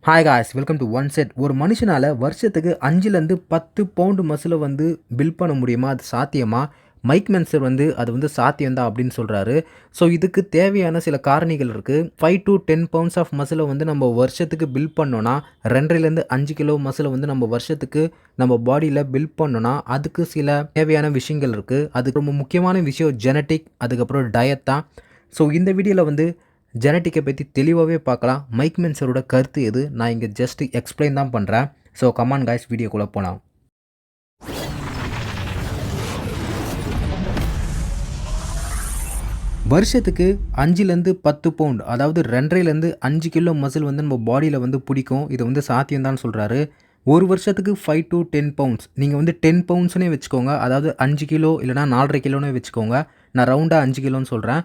Hi guys, welcome to one set. ஒரு மனுஷனால் வருஷத்துக்கு 5லேருந்து 10 பவுண்டு மசிலை வந்து பில்ட் பண்ண முடியுமா? அது சாத்தியமா? மைக் மென்சர் வந்து அது வந்து சாத்தியம்தான் அப்படின்னு சொல்கிறாரு. ஸோ இதுக்கு தேவையான சில காரணிகள் இருக்குது. 5 to 10 பவுண்ட்ஸ் ஆஃப் மசிலை வந்து நம்ம வருஷத்துக்கு பில்ட் பண்ணோன்னா 2.5 5 கிலோ மசிலை வந்து நம்ம வருஷத்துக்கு நம்ம பாடியில் பில்ட் பண்ணோன்னா அதுக்கு சில தேவையான விஷயங்கள் இருக்குது. அதுக்கு ரொம்ப முக்கியமான விஷயம் ஜெனட்டிக், அதுக்கப்புறம் டயட் தான். ஸோ இந்த வீடியோவில் வந்து ஜெனட்டிக்கை பற்றி தெளிவாகவே பார்க்கலாம். மைக் மென்சரோட கருத்து எது? நான் இங்கே ஜஸ்ட் எக்ஸ்பிளைன் தான் பண்ணுறேன். ஸோ கமான் காய்ஸ், வீடியோக்குள்ளே போகலாம். வருஷத்துக்கு 5லேருந்து 10 பவுண்ட், அதாவது 2.5 5 கிலோ மசில் வந்து நம்ம பாடியில் வந்து பிடிக்கும். இது வந்து சாத்தியம்தான் சொல்கிறாரு. ஒரு வருஷத்துக்கு 5 to 10 பவுண்ட்ஸ், நீங்கள் வந்து 10 பவுண்ட்ஸ்னே வச்சுக்கோங்க. அதாவது 5 கிலோ இல்லைனா 4.5 கிலோனே வச்சுக்கோங்க. நான் ரவுண்டாக 5 கிலோன்னு சொல்கிறேன்.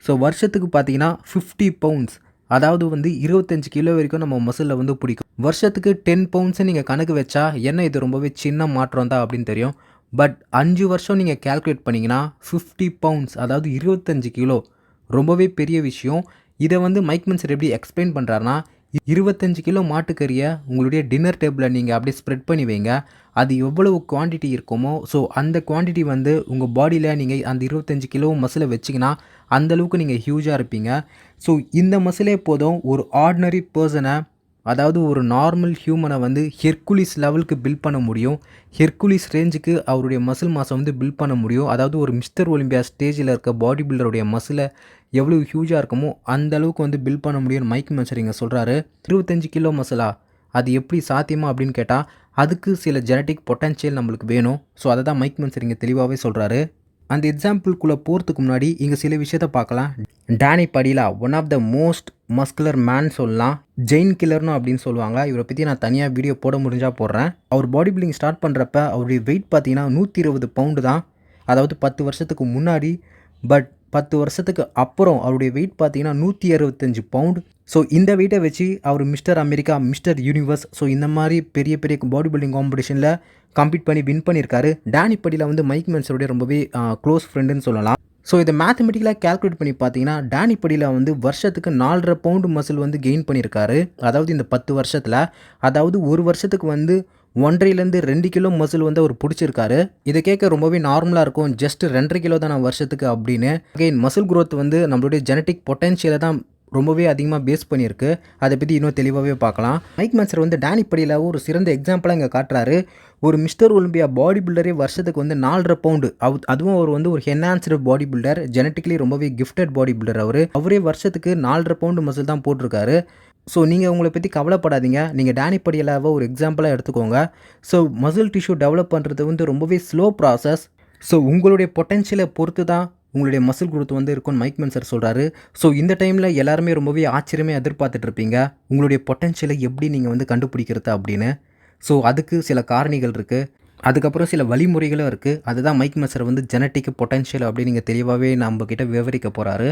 ஸோ வருஷத்துக்கு பார்த்தீங்கன்னா 50 பவுண்ட்ஸ், அதாவது வந்து 25 கிலோ வரைக்கும் நம்ம மசிலில் வந்து பிடிக்கும். வருஷத்துக்கு 10 பவுண்ட்ஸை நீங்கள் கணக்கு வச்சா என்ன இது ரொம்பவே சின்ன மாற்றம் தான் அப்படின்னு தெரியும். பட் 5 வருஷம் நீங்கள் கேல்குலேட் பண்ணிங்கன்னா 50 பவுண்ட்ஸ், அதாவது 25 கிலோ, ரொம்பவே பெரிய விஷயம். இதை வந்து மைக் மென்சர் எப்படி எக்ஸ்பிளைன் பண்ணுறாருனா, 25 கிலோ மாட்டுக்கறியை உங்களுடைய டின்னர் டேபிளில் நீங்கள் அப்படியே ஸ்ப்ரெட் பண்ணி வைங்க. அது எவ்வளவு குவான்டிட்டி இருக்குமோ, ஸோ அந்த குவான்டிட்டி வந்து உங்கள் பாடியில் நீங்கள் அந்த 25 கிலோ மசிலை வச்சிங்கன்னா அந்தளவுக்கு நீங்கள் ஹியூஜாக இருப்பீங்க. ஸோ இந்த மசிலே போதும் ஒரு ஆர்டினரி பர்சனை, அதாவது ஒரு நார்மல் ஹியூமனை வந்து ஹெர்குலிஸ் லெவலுக்கு பில்ட் பண்ண முடியும். ஹெர்குலிஸ் ரேஞ்சுக்கு அவருடைய மசில் மாஸை வந்து பில்ட் பண்ண முடியும். அதாவது ஒரு மிஸ்டர் ஒலிம்பியா ஸ்டேஜில் இருக்க பாடி பில்டருடைய மசிலை எவ்வளோ ஹியூஜாக இருக்குமோ அந்த அளவுக்கு வந்து பில்ட் பண்ண முடியும்னு மைக் மென்சர் இங்கே சொல்கிறாரு. 25 கிலோ மசிலா, அது எப்படி சாத்தியமா அப்படின்னு கேட்டால் அதுக்கு சில ஜெனட்டிக் பொட்டன்ஷியல் நம்மளுக்கு வேணும். ஸோ அதை தான் மைக் மென்சர் இங்கே தெளிவாகவே சொல்கிறாரு. அந்த எக்ஸாம்பிள்குள்ளே போகிறதுக்கு முன்னாடி இங்கே சில விஷயத்தை பார்க்கலாம். Danny Padilla, one of the most muscular man சொல்லலாம். ஜெயின் கில்லர்னு அப்படின்னு சொல்லுவாங்க. இவரை பற்றி நான் தனியாக வீடியோ போட முடிஞ்சால் போடுறேன். அவர் பாடி பில்டிங் ஸ்டார்ட் பண்ணுறப்ப அவருடைய வெயிட் பார்த்தீங்கன்னா 120 பவுண்டு தான், அதாவது 10 வருஷத்துக்கு முன்னாடி. பட் 10 வருஷத்துக்கு அப்புறம் அவருடைய வெயிட் பார்த்தீங்கன்னா 165 பவுண்ட். ஸோ இந்த வெயிட்டை வச்சு அவர் mister America, mister Universe, so இந்த மாதிரி பெரிய பெரிய பாடி பில்டிங் காம்படிஷனில் கம்ப்ளீட் பண்ணி வின் பண்ணியிருக்காரு. டேனி படிலா வந்து மைக் மென்சருடைய ரொம்பவே க்ளோஸ் ஃப்ரெண்டுன்னு சொல்லலாம். ஸோ இதை மேத்தமெட்டிக்கலாக கேல்குலேட் பண்ணி பார்த்தீங்கன்னா டேனி படிலா வந்து வருஷத்துக்கு 4.5 பவுண்டு மசில் வந்து கெயின் பண்ணியிருக்காரு. அதாவது இந்த 10 வருஷத்தில், அதாவது ஒரு வருஷத்துக்கு வந்து 1.5லேருந்து 2 கிலோ மசில் வந்து அவர் பிடிச்சிருக்காரு. இதை கேட்க ரொம்பவே நார்மலாக இருக்கும். ஜஸ்ட் 2.5 கிலோ தான் வருஷத்துக்கு அப்படின்னு. அகைன் மசில் க்ரோத் வந்து நம்மளுடைய ஜெனட்டிக் பொட்டன்ஷியலை தான் ரொம்பவே அதிகமாக பேஸ் பண்ணியிருக்கு. அதை பற்றி இன்னும் தெளிவாகவே பார்க்கலாம். மைக் மென்சர் வந்து டேனி படிலா ஒரு சிறந்த எக்ஸாம்பிளாக இங்கே காட்டுறாரு. ஒரு மிஸ்டர் ஒலிம்பியா பாடி பில்டரே வருஷத்துக்கு வந்து 4.5 பவுண்டு, அதுவும் அவர் வந்து ஒரு என்ஹான்ஸ்டு பாடி பில்டர், ஜெனட்டிக்கலி ரொம்பவே கிஃப்டட் பாடி பில்டர். அவரே வருஷத்துக்கு 4.5 பவுண்டு மசில் தான் போட்டிருக்காரு. ஸோ நீங்கள் உங்களை பற்றி கவலைப்படாதீங்க. நீங்கள் டேனி படிலாவை ஒரு எக்ஸாம்பிளாக எடுத்துக்கோங்க. ஸோ மசில் டிஷ்யூ டெவலப் பண்ணுறது வந்து ரொம்பவே ஸ்லோ ப்ராசஸ். ஸோ உங்களுடைய பொட்டன்ஷியலை பொறுத்து தான் உங்களுடைய மசில் குரோத் வந்து இருக்கும்னு மைக் மென்சர் சொல்கிறாரு. ஸோ இந்த டைமில் எல்லாருமே ரொம்பவே ஆச்சரியமே எதிர்பார்த்துட்டு இருப்பீங்க, உங்களுடைய பொட்டன்ஷியலை எப்படி நீங்கள் வந்து கண்டுபிடிக்கிறது அப்படின்னு. ஸோ அதுக்கு சில காரணிகள் இருக்குது, அதுக்கப்புறம் சில வழிமுறைகளும் இருக்குது. அதுதான் மைக் மென்சர் வந்து ஜெனட்டிக் பொட்டன்ஷியல் அப்படின்னு நீங்கள் தெளிவாகவே நம்மக்கிட்ட விவரிக்க போகிறாரு.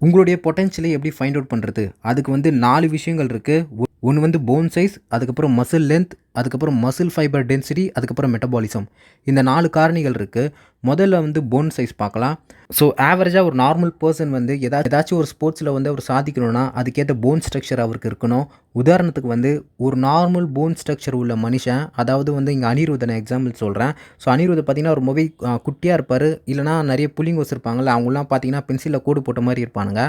உங்களுடைய பொட்டன்ஷியலை எப்படி ஃபைண்ட் அவுட் பண்ணுறது? அதுக்கு வந்து 4 விஷயங்கள் இருக்குது. ஒன்று வந்து போன் சைஸ், அதுக்கப்புறம் மசில் லென்த், அதுக்கப்புறம் மசில் ஃபைபர் டென்சிட்டி, அதுக்கப்புறம் மெட்டபாலிசம். இந்த 4 காரணிகள் இருக்குது. முதல்ல வந்து போன் சைஸ் பார்க்கலாம். ஸோ ஆவரேஜாக ஒரு நார்மல் பர்சன் வந்து ஏதாச்சும் ஒரு ஸ்போர்ட்ஸில் வந்து அவர் சாதிக்கணும்னா அதுக்கேற்ற போன் ஸ்ட்ரக்சர் அவருக்கு இருக்கணும். உதாரணத்துக்கு வந்து ஒரு நார்மல் போன் ஸ்ட்ரக்சர் உள்ள மனுஷன், அதாவது வந்து இங்கே அனிருத்தனை எக்ஸாம்பிள் சொல்கிறேன். ஸோ அனிருத் பார்த்தீங்கன்னா ரொம்பவே குட்டியாக இருப்பார், இல்லைனா நிறைய புல்லிங்கோஸ் இருப்பாங்கள்ல, அவங்களாம் பார்த்தீங்கன்னா பென்சிலில் கோடு போட்ட மாதிரி இருப்பானுங்க.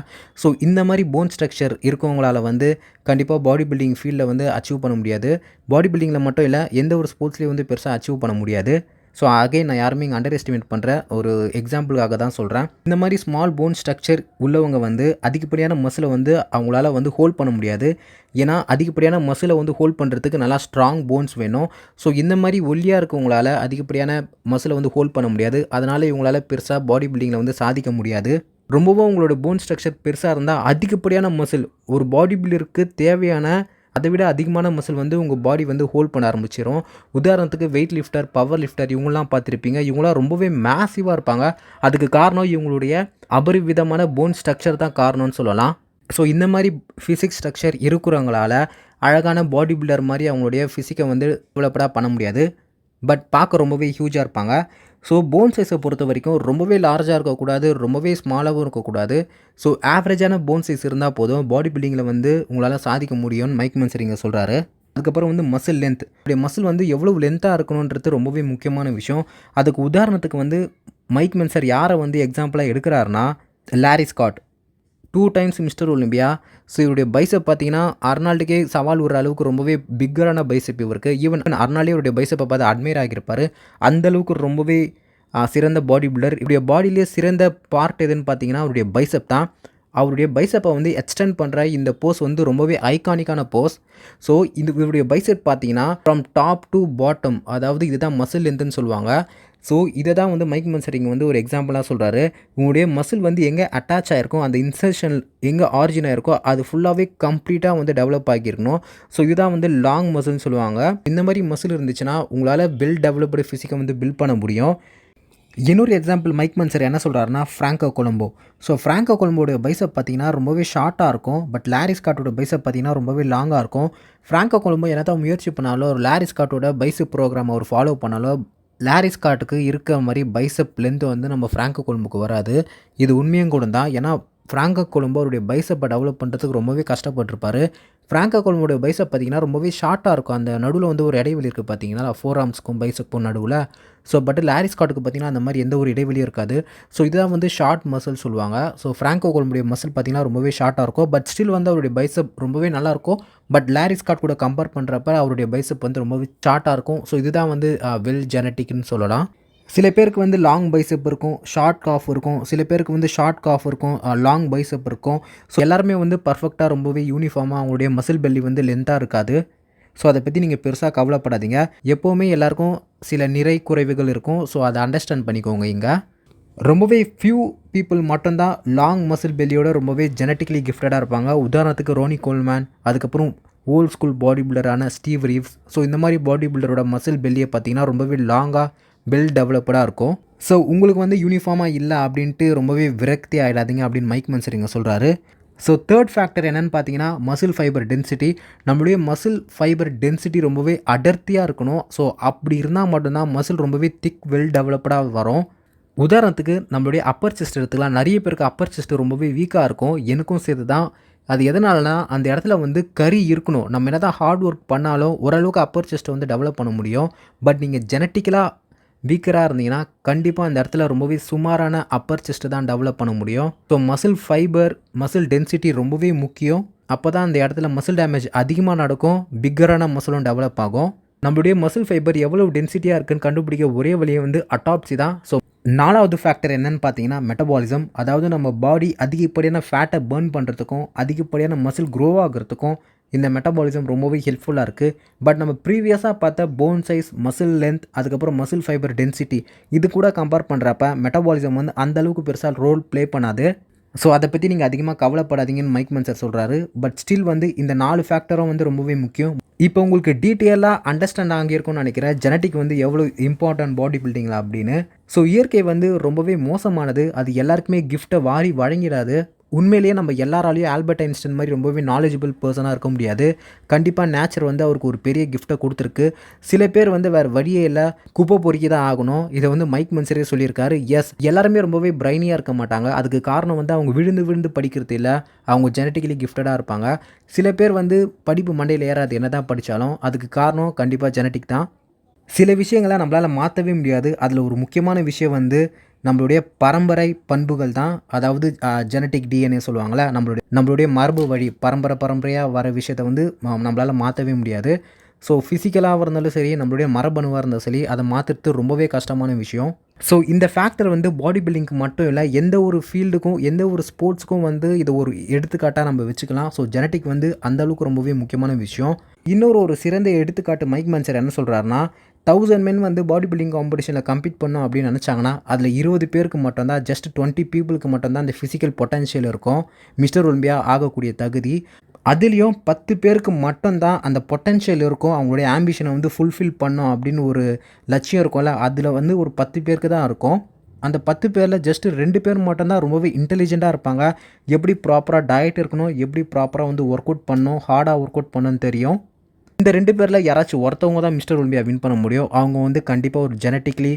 ஸோ இந்த மாதிரி போன் ஸ்ட்ரக்சர் இருக்கவங்களால் வந்து கண்டிப்பாக பாடி பில்டிங் ஃபீல்டில் வந்து அச்சீவ் பண்ண முடியாது. பாடி பில்டிங்கில் மட்டும் இல்லை, எந்த ஒரு ஸ்போர்ட்ஸ்லேயும் வந்து பெருசாக அச்சீவ் பண்ண முடியாது. ஸோ அகைன் நான் யாருமே இங்கே அண்டர் எஸ்டிமேட் பண்ணுற ஒரு எக்ஸாம்பிளுக்காக தான் சொல்கிறேன். இந்த மாதிரி ஸ்மால் போன் ஸ்ட்ரக்சர் உள்ளவங்க வந்து அதிகப்படியான மசிலை வந்து அவங்களால வந்து ஹோல்ட் பண்ண முடியாது. ஏன்னா அதிகப்படியான மசிலை வந்து ஹோல்ட் பண்ணுறதுக்கு நல்லா ஸ்ட்ராங் போன்ஸ் வேணும். ஸோ இந்த மாதிரி ஒல்லியாக இருக்கவங்களால அதிகப்படியான மசிலை வந்து ஹோல்ட் பண்ண முடியாது. அதனால் இவங்களால பெருசாக பாடி பில்டிங்கில் வந்து சாதிக்க முடியாது. ரொம்பவும் உங்களோட போன் ஸ்ட்ரக்சர் பெருசாக இருந்தால் அதிகப்படியான மசில், ஒரு பாடி பில்டருக்கு தேவையான அதை விட அதிகமான மசில் வந்து உங்கள் பாடி வந்து ஹோல்ட் பண்ண ஆரம்பிச்சிடும். உதாரணத்துக்கு வெயிட் லிஃப்டர், பவர் லிஃப்டர், இவங்களாம் பார்த்துருப்பீங்க. இவங்களாம் ரொம்பவே மேசிவாக இருப்பாங்க. அதுக்கு காரணம் இவங்களுடைய அபரிவிதமான போன் ஸ்ட்ரக்சர் தான் காரணம்னு சொல்லலாம். ஸோ இந்த மாதிரி ஃபிசிக்ஸ் ஸ்ட்ரக்சர் இருக்கிறவங்களால அழகான பாடி பில்டர் மாதிரி அவங்களுடைய ஃபிசிக்கை வந்து டெவலப்டாக பண்ண முடியாது. பட் பார்க்க ரொம்பவே ஹியூஜாக இருப்பாங்க. ஸோ போன் சைஸை பொறுத்த வரைக்கும் ரொம்பவே லார்ஜாக இருக்கக்கூடாது, ரொம்பவே ஸ்மாலாகவும் இருக்கக்கூடாது. ஸோ ஆவரேஜான போன் சைஸ் இருந்தால் போதும், பாடி பில்டிங்கில் வந்து உங்களால் சாதிக்க முடியும்னு மைக் மென்சரிங்க சொல்கிறாரு. அதுக்கப்புறம் வந்து மசில் லென்த். உடைய மசில் வந்து எவ்வளவு லென்த்தாக இருக்கணுன்றது ரொம்பவே முக்கியமான விஷயம். அதுக்கு உதாரணத்துக்கு வந்து மைக் மென்சர் யாரை வந்து எக்ஸாம்பிளாக எடுக்கிறாருன்னா, Larry Scott. 2 times mister Olympia. So இவருடைய பைசெப் பார்த்தீங்கன்னா, அர்னால்டுக்கே சவால் விடுற அளவுக்கு ரொம்பவே பிக்கரான பைசெப் இவருக்கு. ஈவன் அர்னால்டே இவருடைய பைசெப்பை பார்த்து அட்மையர் ஆகியிருப்பார். அந்த அளவுக்கு ரொம்பவே சிறந்த பாடி பில்டர். இவருடைய பாடியிலேயே சிறந்த பார்ட் எதுன்னு பார்த்தீங்கன்னா, அவருடைய பைசெப் தான். அவருடைய பைசெப்பை வந்து எக்ஸ்டெண்ட் பண்ணுற இந்த போஸ் வந்து ரொம்பவே ஐகானிக்கான போஸ். ஸோ இவருடைய பைசெப் பார்த்தீங்கன்னா, ஃப்ரம் டாப் டு பாட்டம், அதாவது இதுதான் மசில் லென்த்துன்னு சொல்லுவாங்க. ஸோ இதை தான் வந்து மைக் மென்சரிங் வந்து ஒரு எக்ஸாம்பிளாக சொல்கிறாரு. உங்களுடைய மசில் வந்து எங்கே அட்டாச் ஆகிருக்கும், அந்த இன்சர்ஷன் எங்கே ஆரிஜின் ஆகிருக்கோ அது ஃபுல்லாகவே கம்ப்ளீட்டாக வந்து டெவலப் ஆகியிருக்கணும். ஸோ இதுதான் வந்து லாங் மசில்னு சொல்லுவாங்க. இந்த மாதிரி மசில் இருந்துச்சுன்னா உங்களால் வெல் டெவலப்டு ஃபிசிக்கை வந்து பில்ட் பண்ண முடியும். இன்னொரு எக்ஸாம்பிள் மைக் மென்சர் என்ன சொல்கிறாருன்னா, ஃப்ராங்கோ கொலம்போ. ஸோ ஃப்ராங்கோ கொலம்போடைய பைசெப் பார்த்தீங்கன்னா ரொம்பவே ஷார்ட்டாக இருக்கும். பட் லாரி ஸ்காட்டோட பைசெப் பார்த்தீங்கன்னா ரொம்பவே லாங்காக இருக்கும். ஃப்ராங்கோ கொலம்போ என்னதான் முயற்சி பண்ணாலும், ஒரு லாரி ஸ்காட்டோட பைசெப் ப்ரோக்ராம் அவர் ஃபாலோ பண்ணாலும், லாரி ஸ்காட்டுக்கு இருக்கிற மாதிரி பைசெப் லென்த் வந்து நம்ம ஃப்ராங்கோ கொலம்போக்கு வராது. இது உண்மையும் கூட தான். ஏன்னா ஃப்ராங்கோ கொலம்போ அவருடைய பைசெப்பை டெவலப் பண்ணுறதுக்கு ரொம்பவே கஷ்டப்பட்டிருப்பார். ஃப்ராங்கோ கொலம்போடைய பைசெப் பார்த்தீங்கன்னா ரொம்பவே ஷார்ட்டாக இருக்கும். அந்த நடுவில் வந்து ஒரு இடைவெளி இருக்குது பார்த்தீங்கன்னா, ஃபோர் ஆர்ம்ஸ்க்கும் பைசெப்பும் நடுவில். ஸோ பட் லாரி ஸ்காட்டுக்கு பார்த்தீங்கன்னா அந்த மாதிரி எந்த ஒரு இடைவெளியும் இருக்காது. ஸோ இதுதான் வந்து ஷார்ட் மசில் சொல்லுவாங்க. ஸோ ஃப்ராங்கோ கொலம்போடைய மசில் பார்த்தீங்கன்னா ரொம்பவே ஷார்ட்டாக இருக்கும். பட் ஸ்டில் வந்து அவருடைய பைசெப் ரொம்பவே நல்லாயிருக்கும். பட் லாரி ஸ்காட் கூட கம்பேர் பண்ணுறப்ப அவருடைய பைசெப் வந்து ரொம்பவே ஷார்ட்டாக இருக்கும். ஸோ இதுதான் வந்து வெல் ஜெனட்டிக்னு சொல்லலாம். சில பேருக்கு வந்து லாங் பைசெப் இருக்கும், ஷார்ட் காஃப் இருக்கும். சில பேருக்கு வந்து ஷார்ட் காஃப் இருக்கும், லாங் பைசெப் இருக்கும். ஸோ எல்லாருமே வந்து பர்ஃபெக்டாக ரொம்பவே யூனிஃபார்மாக அவங்களுடைய மசில் பெல்லி வந்து லென்த்தாக இருக்காது. ஸோ அதை பற்றி நீங்கள் பெருசாக கவலைப்படாதீங்க. எப்போவுமே எல்லாருக்கும் சில நிறை குறைவுகள் இருக்கும். ஸோ அதை அண்டர்ஸ்டாண்ட் பண்ணிக்கோங்க. இங்கே ரொம்பவே ஃபியூ பீப்புள் மட்டும்தான் லாங் மசில் பெல்லியோட ரொம்பவே ஜெனட்டிக்கலி கிஃப்டடாக இருப்பாங்க. உதாரணத்துக்கு ரோனி கோல்மேன், அதுக்கப்புறம் ஓல்ட் ஸ்கூல் பாடி பில்டரான ஸ்டீவ் ரீவ்ஸ். ஸோ இந்த மாதிரி பாடி பில்டரோட மசில் பெல்லியை பார்த்தீங்கன்னா ரொம்பவே லாங்காக வெல் டெவலப்டாக இருக்கும். ஸோ உங்களுக்கு வந்து யூனிஃபார்மாக இல்லை அப்படின்ட்டு ரொம்பவே விரக்தி ஆகிடாதீங்க அப்படின்னு மைக் மென்சரிங்க சொல்கிறாரு. ஸோ தேர்ட் ஃபேக்டர் என்னென்னு பார்த்தீங்கன்னா, மசில் ஃபைபர் டென்சிட்டி. நம்மளுடைய மசில் ஃபைபர் டென்சிட்டி ரொம்பவே அடர்த்தியாக இருக்கணும். ஸோ அப்படி இருந்தால் மட்டும்தான் மசில் ரொம்பவே திக் வெல் டெவலப்டாக வரும். உதாரணத்துக்கு நம்மளுடைய அப்பர் செஸ்ட் எடுத்துக்கலாம். நிறைய பேருக்கு அப்பர் செஸ்ட் ரொம்பவே வீக்காக இருக்கும். எனக்கும் சேர்த்து தான். அது எதனாலனா, அந்த இடத்துல வந்து கறி இருக்கணும். நம்ம என்ன தான் ஹார்ட் ஒர்க் பண்ணாலும் ஓரளவுக்கு அப்பர் செஸ்ட்டை வந்து டெவலப் பண்ண முடியும். பட் நீங்கள் ஜெனட்டிக்கலாக வீக்கராக இருந்தீங்கன்னா கண்டிப்பாக அந்த இடத்துல ரொம்பவே சுமாரான அப்பர் செஸ்ட்டு தான் டெவலப் பண்ண முடியும். So muscle fibre, muscle density ரொம்பவே முக்கியம். அப்போ தான் அந்த இடத்துல மசில் டேமேஜ் அதிகமாக நடக்கும், பிக்கரான மசிலும் டெவலப் ஆகும். நம்மளுடைய மசில் ஃபைபர் எவ்வளோ டென்சிட்டியாக இருக்குன்னு கண்டுபிடிக்க ஒரே வழியை வந்து அட்டாப்சி தான். ஸோ 4வது ஃபேக்டர் என்னென்னு பார்த்தீங்கன்னா மெட்டபாலிசம். அதாவது நம்ம பாடி அதிகப்படியான ஃபேட்டை பர்ன் பண்ணுறதுக்கும் அதிகப்படியான மசில் க்ரோ ஆகிறதுக்கும் இந்த மெட்டபாலிசம் ரொம்பவே ஹெல்ப்ஃபுல்லாக இருக்குது. பட் நம்ம ப்ரீவியஸாக பார்த்த போன் சைஸ், மசில் லென்த், அதுக்கப்புறம் மசில் ஃபைபர் டென்சிட்டி இது கூட கம்பேர் பண்ணுறப்ப மெட்டபாலிசம் வந்து அந்தளவுக்கு பெருசாக ரோல் ப்ளே பண்ணாது. ஸோ அதை பற்றி நீங்கள் அதிகமாக கவலைப்படாதீங்கன்னு மைக் மென்சர் சொல்கிறாரு. பட் ஸ்டில் வந்து இந்த 4 ஃபேக்டரும் வந்து ரொம்பவே முக்கியம். இப்போ உங்களுக்கு டீட்டெயிலாக அண்டர்ஸ்டாண்ட் ஆகியிருக்கும்னு நினைக்கிறேன், ஜெனட்டிக் வந்து எவ்வளோ இம்பார்ட்டன்ட் பாடி பில்டிங்கில் அப்படின்னு. ஸோ இயற்கை வந்து ரொம்பவே மோசமானது. அது எல்லாருக்குமே கிஃப்ட்டை வாரி வழங்கிடாது. உண்மையிலேயே நம்ம எல்லாராலையும் ஆல்பர்ட் ஐன்ஸ்டைன் மாதிரி ரொம்பவே நாலேஜபிள் பர்சனாக இருக்க முடியாது. கண்டிப்பாக நேச்சர் வந்து அவருக்கு ஒரு பெரிய கிஃப்ட்டை கொடுத்துருக்கு. சில பேர் வந்து வேறு வழியே இல்லை, குப்பை பொறுக்கி தான் ஆகணும். இதை வந்து மைக் மென்சரே சொல்லியிருக்காரு. எஸ், எல்லாருமே ரொம்பவே பிரைனியாக இருக்க மாட்டாங்க. அதுக்கு காரணம் வந்து அவங்க விழுந்து விழுந்து படிக்கிறது இல்லை, அவங்க ஜெனட்டிக்கலி கிஃப்டடாக இருப்பாங்க. சில பேர் வந்து படிப்பு மண்டையில் ஏறாது என்ன தான் படித்தாலும். அதுக்கு காரணம் கண்டிப்பாக ஜெனட்டிக் தான். சில விஷயங்களை நம்மளால் மாற்றவே முடியாது. அதில் ஒரு முக்கியமான விஷயம் வந்து நம்மளுடைய பரம்பரை பண்புகள் தான். அதாவது ஜெனட்டிக் டிஎன்ஏ சொல்லுவாங்களே, நம்மளுடைய மரபு வழி பரம்பரையாக வர விஷயத்தை வந்து நம்மளால் மாற்றவே முடியாது. ஸோ ஃபிசிக்கலாக இருந்தாலும் சரி, நம்மளுடைய மரபணுவாக இருந்தாலும் சரி, அதை மாற்றுறது ரொம்பவே கஷ்டமான விஷயம். ஸோ இந்த ஃபேக்டர் வந்து பாடி பில்டிங்க்கு மட்டும் இல்லை, எந்த ஒரு ஃபீல்டுக்கும் எந்த ஒரு ஸ்போர்ட்ஸுக்கும் வந்து இதை ஒரு எடுத்துக்காட்டாக நம்ம வச்சுக்கலாம். ஸோ ஜெனட்டிக் வந்து அந்தளவுக்கு ரொம்பவே முக்கியமான விஷயம். ஒரு சிறந்த எடுத்துக்காட்டு மைக் மென்சர் என்ன சொல்கிறாருன்னா, 1000 men வந்து பாடி பில்டிங் காம்படிஷனில் கம்ப்ளீட் பண்ணோம் அப்படின்னு நினச்சாங்கன்னா அதில் 20 பேருக்கு மட்டும்தான், ஜஸ்ட் 20 பீப்புளுக்கு மட்டும்தான் அந்த ஃபிசிக்கல் பொட்டன்ஷியல் இருக்கும், மிஸ்டர் ஒலிம்பியா ஆகக்கூடிய தகுதி. அதுலேயும் 10 பேருக்கு மட்டும்தான் அந்த பொட்டன்ஷியல் இருக்கும், அவங்களுடைய ஆம்பிஷனை வந்து ஃபுல்ஃபில் பண்ணோம் அப்படின்னு ஒரு லட்சியம் இருக்கும்ல, அதில் வந்து ஒரு 10 பேருக்கு தான் இருக்கும். அந்த 10 பேரில் ஜஸ்ட்டு 2 பேர் மட்டும்தான் ரொம்பவே இன்டெலிஜெண்ட்டாக இருப்பாங்க. எப்படி ப்ராப்பராக டயட் இருக்கணும், எப்படி ப்ராப்பராக வந்து ஒர்க் அவுட் பண்ணணும், ஹார்டாக ஒர்க் அவுட் பண்ணணும்னு தெரியும். இந்த 2 பேரில் யாராச்சும் ஒருத்தவங்க தான் மிஸ்டர் ஒலிம்பியா வின் பண்ண முடியும். அவங்க வந்து கண்டிப்பாக ஒரு ஜெனட்டிக்லி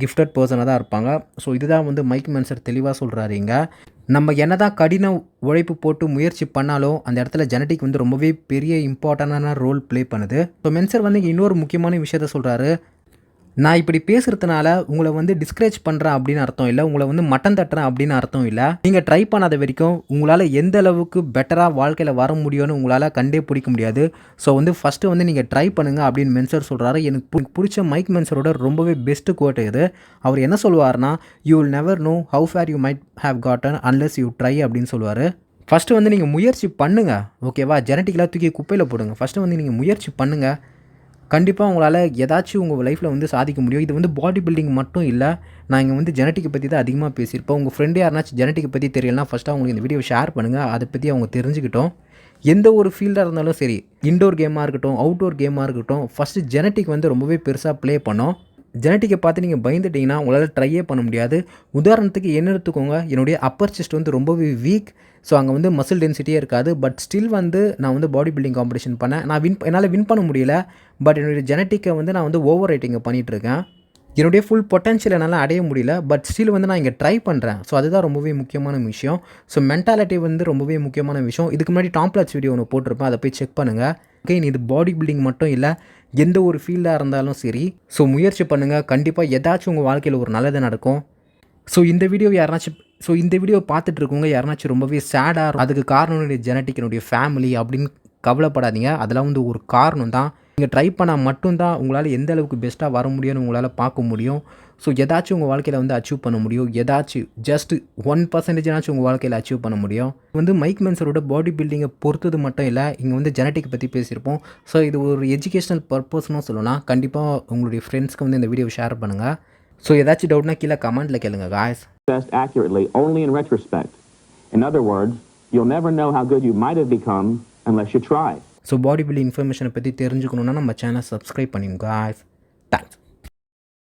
கிஃப்டட் பர்சனாக தான் இருப்பாங்க. ஸோ இதுதான் வந்து மைக் மென்சர் தெளிவாக சொல்கிறாரு இங்க. நம்ம என்னதான் கடின உழைப்பு போட்டு முயற்சி பண்ணாலும் அந்த இடத்துல ஜெனட்டிக் வந்து ரொம்பவே பெரிய இம்பார்ட்டண்டான ரோல் ப்ளே பண்ணுது. ஸோ மென்சர் வந்து இன்னொரு முக்கியமான விஷயத்த சொல்கிறாரு. நான் இப்படி பேசுகிறதுனால உங்களை வந்து டிஸ்கரேஜ் பண்ணுறேன் அப்படின்னு அர்த்தம் இல்லை, உங்களை வந்து மட்டம் தட்டுறேன் அப்படின்னு அர்த்தம் இல்லை. நீங்கள் ட்ரை பண்ணாத வரைக்கும் உங்களால் எந்த அளவுக்கு பெட்டராக வாழ்க்கையில் வர முடியும்னு உங்களால் கண்டே பிடிக்க முடியாது. ஸோ வந்து ஃபஸ்ட்டு வந்து நீங்கள் ட்ரை பண்ணுங்கள் அப்படின்னு மென்சர் சொல்கிறாரு. எனக்கு பிடிச்ச மைக் மென்சரோட ரொம்பவே பெஸ்ட்டு கோட் இது. அவர் என்ன சொல்லுவார்னா, you will never know how far you might have gotten unless you try அப்படின்னு சொல்லுவார். ஃபஸ்ட்டு வந்து நீங்கள் முயற்சி பண்ணுங்கள், ஓகேவா? ஜெனட்டிக்கெலாம் தூக்கி குப்பையில் போடுங்க. ஃபஸ்ட்டு வந்து நீங்கள் முயற்சி பண்ணுங்கள், கண்டிப்பாக உங்களால் ஏதாச்சும் உங்கள் லைஃப்பில் வந்து சாதிக்க முடியும். இது வந்து பாடி பில்டிங் மட்டும் இல்லை, நான் இங்கே வந்து ஜெனட்டிக்கை பற்றி தான் அதிகமாக பேசியிருப்பேன். உங்கள் ஃப்ரெண்டு யாருனாச்சும் ஜெனட்டிக்கை பற்றி தெரியலனா ஃபஸ்ட்டு அவங்களுக்கு இந்த வீடியோ ஷேர் பண்ணுங்கள், அதை பற்றி அவங்க தெரிஞ்சுக்கிட்டோம். எந்த ஒரு ஃபீல்டாக இருந்தாலும் சரி, இன்டோர் கேமாக இருக்கட்டும், அவுட்டோர் கேமாக இருக்கட்டும், ஃபஸ்ட்டு ஜெனட்டிக் வந்து ரொம்பவே பெருசாக ப்ளே பண்ணோம். ஜெனட்டிக்கை பார்த்து நீங்கள் பயந்துட்டிங்கன்னா உங்களால் ட்ரையே பண்ண முடியாது. உதாரணத்துக்கு என்ன எடுத்துக்கோங்க, என்னுடைய அப்பர் செஸ்ட் வந்து ரொம்பவே வீக். ஸோ அங்கே வந்து மசில் டென்சிட்டியே இருக்காது. பட் ஸ்டில் வந்து நான் வந்து பாடி பில்டிங் காம்படிஷன் பண்ணேன். என்னால் வின் பண்ண முடியல. பட் என்னுடைய ஜெனட்டிக்கை வந்து நான் வந்து ஓவர் ரைட்டிங்கை பண்ணிகிட்ருக்கேன். என்னுடைய ஃபுல் பொட்டன்ஷியல் என்னால் அடைய முடியல. பட் ஸ்டில் வந்து நான் இங்கே ட்ரை பண்ணுறேன். ஸோ அதுதான் ரொம்பவே முக்கியமான விஷயம். ஸோ மென்டாலிட்டி வந்து ரொம்பவே முக்கியமான விஷயம். இதுக்கு முன்னாடி டாம்ப்ளாட்ஸ் வீடியோ ஒன்று போட்டிருப்பேன், அதை போய் செக் பண்ணுங்கள். ஓகே, இது பாடி பில்டிங் மட்டும் இல்லை, எந்த ஒரு ஃபீல்டாக இருந்தாலும் சரி. ஸோ முயற்சி பண்ணுங்கள், கண்டிப்பாக ஏதாச்சும் உங்கள் வாழ்க்கையில் ஒரு நல்லது நடக்கும். ஸோ இந்த வீடியோ பார்த்துட்டு இருக்கவங்க யாருனாச்சும் ரொம்பவே சேடாக, அதுக்கு காரணம் என்னுடைய ஜெனட்டிக், என்னுடைய ஃபேமிலி அப்படின்னு கவலைப்படாதீங்க. அதெல்லாம் வந்து ஒரு காரணம் தான். நீங்கள் ட்ரை பண்ணால் மட்டும்தான் உங்களால் எந்த அளவுக்கு பெஸ்ட்டாக வர முடியும்னு உங்களால் பார்க்க முடியும். ஸோ ஏதாச்சும் உங்கள் வாழ்க்கையில் வந்து அச்சீவ் பண்ண முடியும். ஏதாச்சும் ஜஸ்ட் 1% உங்கள் வாழ்க்கையில் அச்சீவ் பண்ண முடியும். வந்து மைக் மென்சரோட பாடி பில்டிங்கை பொறுத்தது மட்டும் இல்லை, இங்கே வந்து ஜெனட்டிக் பற்றி பேசியிருப்போம். ஸோ இது ஒரு எஜுகேஷ்னல் பர்பஸ்னு சொல்லலாம். கண்டிப்பாக உங்களுடைய ஃப்ரெண்ட்ஸ்க்கு வந்து இந்த வீடியோவை ஷேர் பண்ணுங்கள். ஸோ ஏதாச்சும் டவுட்னா கீழே கமெண்ட்டில் கேளுங்க guys. Accurately only in retrospect. In other words, you'll never know how good you might have become unless you try. So body building இன்ஃபர்மேஷனை பற்றி தெரிஞ்சுக்கணுன்னா நம்ம சேனல் சப்ஸ்கிரைப் பண்ணிங்க காய்ஸ். தேங்க்ஸ்.